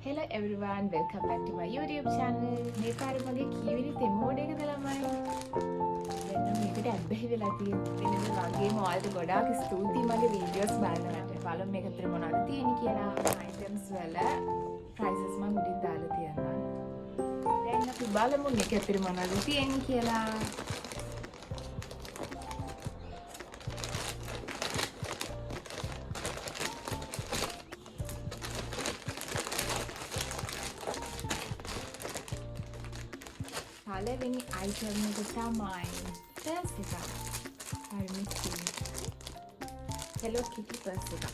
Hello everyone, welcome back to my YouTube channel. මේ පාරේ මගේ කීවෙනි තෙමෝඩ එකද ළමයි. දැන් මේකට ඇබ්බැහි වෙලා තියෙන්නේ. වෙනද වගේම ඔයාලට ගොඩාක් ස්තුතියි මගේ වීඩියෝස් බලනවට. බලමු මේක අතර මොනවද තියෙන්නේ කියලා. items වල prices මම උඩින් දාලා තියන්නම්. දැන් අපි බලමු මේක අතර මොනවද තියෙන්නේ කියලා. පළවෙනි item එක තමයි purse එක. හරි මිස්ටි. Hello Kitty purse එක.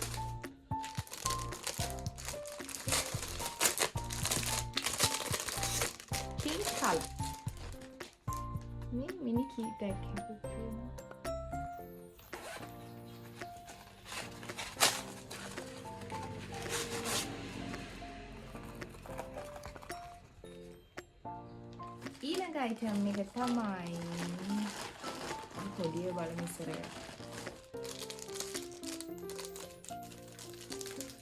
Pink color. මේ mini key tag එකක් තියෙනවා. ඊළඟ item එක තමයි පොඩිය බලමු ඉස්සරහ.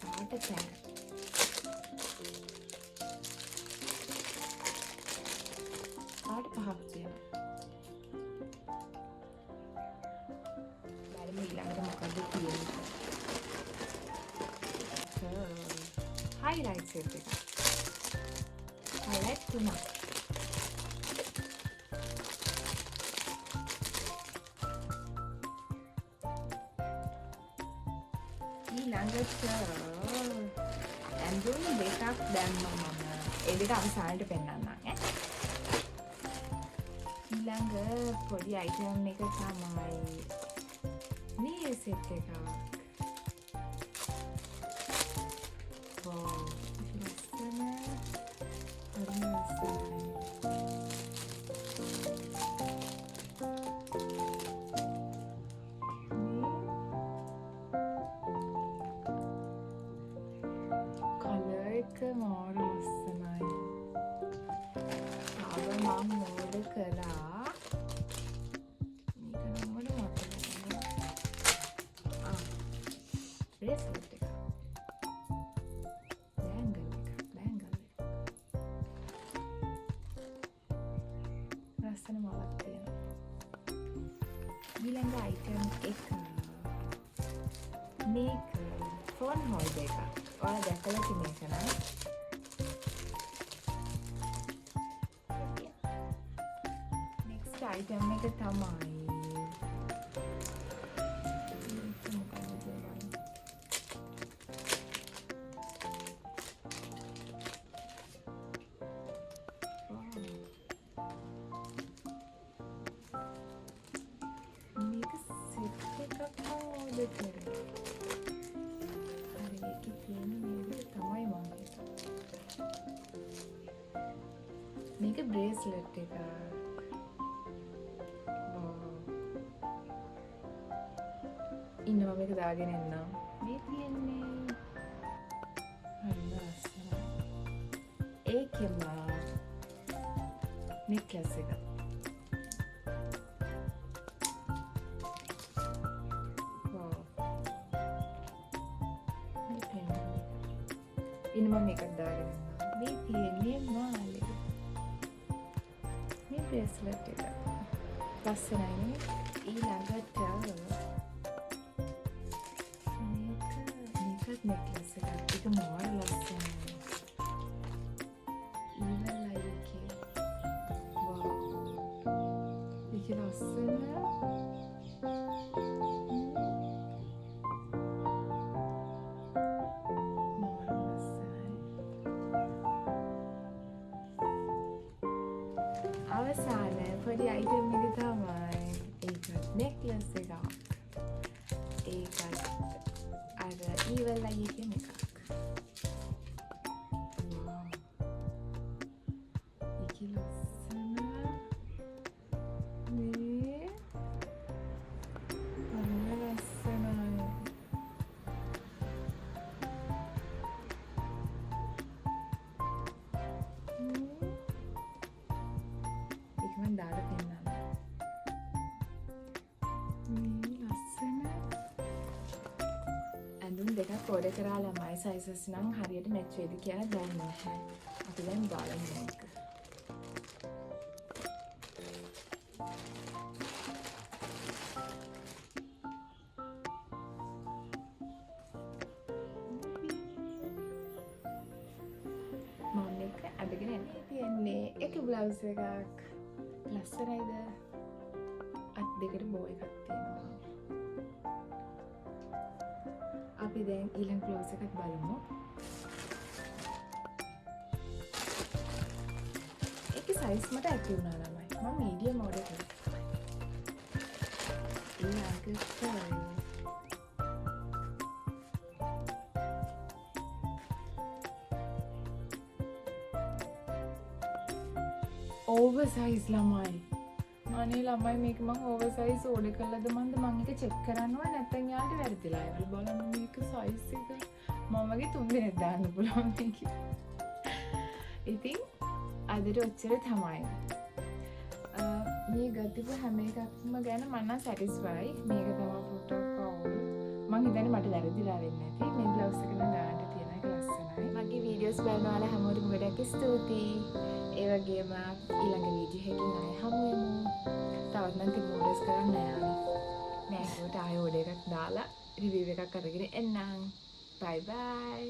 පාට පෑන්. පාට පහක් තියෙනවා. බලමු ඊළඟට මොකද තියෙන්නේ. highlight set එක. highlight තුනක්. ඊළඟට ඇඳුම් දෙකක් දැම්මම ඒ දෙක අවසානට පෙන්නන්නම් ඈ. ඊළඟ පොඩි item එක තමයි මේ set එක. wow ලස්සන. හරිම ලස්සනයි. මාර ලස්සනයි. ආව මම ඕඩර් කළා. මේක නම් මට මතක නැහැ. බ්‍රේස්ලට් එක. බෑන්ගල් එක. ලස්සන මාලක් තියෙනවා. ඊළඟ item එක. මේක ෆෝන් හෝල්ඩර් එක. ඔයාලා දැකලා තියෙනක නේද? next item එක තමයි මේක set එකක් ඕඩර් කරේ. මේක බ්‍රේස්ලට් එක. ඉන්නවා මේක දාගෙන එන්නම්. මේ තියෙන්නේ හරිම ලස්සනයි. ඒකෙම නෙක්ලස් එක. ඉන්නවා මේක දාගෙන එන්නම්. මේ තියෙන්නේ මාළේ. මේ බ්‍රේස්ලට් එක ලස්සනයි. ඊළඟට මේකත් නෙක්ලස් එකක්. ඒක මාර ලස්සනයි. ඊළඟ එකේ වව්. ඒක ලස්සන. අවසාන පොඩි item එක තමයි ඒකත් necklace එකක්. ඒකත් අර evil එකේ එකක්. wow. ඒක ලස්සන. මේ හරිම ලස්සනයි. මම දාලා පෙන්නන්න. මේ ලස්සන ඇඳුම් දෙකක් ඕඩර් කරා ළමයි සයිසස් නම් හරියට මැච් වෙයිද කියලා දන්නේ නැහැ. අපි දැන් බලමු මේක. මම එක අදගෙන යන්නේ තියන්නේ එක බ්ලවුස් එකක් ලස්සනයිද අත් දෙකට බෝ එකක් තියෙනවා. අපි දැන් ඊළඟ බ්ලවුස් එකක් බලමු. ඒකේ සයිස් මට ඇති වුණා ළමයි. මම මීඩියම් ඕඩර් කළා. ඊළඟට ඕවර්සයිස් ළමයි. අනේ ළමයි මේක මම ඕවර්සයිස් ඕඩර් කළාද මන්ද මම එක චෙක් කරන්න ඕනේ නැත්නම් යාට වැරදිලා ඒවල බලන්න මේක සයිස් එක මම වගේ 3 දිනක් දාන්න පුළුවන් මේක. ඉතින් අදට ඔච්චර තමයි. මේ ගතිපු හැම එකක්ම ගැන මම නම් සැටිස්ෆයි. මේක තමයි ප්‍රොටෝකෝල්. මම හිතන්නේ මට වැරදිලා වෙන්නේ නැති. මේ බ්ලවුස් එක නම් දාන්න තියෙන එක ලස්සනයි. මගේ වීඩියෝස් බලනවාලා හැමෝටම ගොඩක් ස්තුතියි. ඒ වගේම ඊළඟ වීඩියෝ එකකින් ආයෙ හමු වෙමු. තවත් නම් තිබුණ ඕඩර්ස් කරන්න නෑ. නෑ ඒකට ආයෙ ඕඩර් එකක් දාලා රිවිව් එකක් අරගෙන එන්නම්. බයි බයි.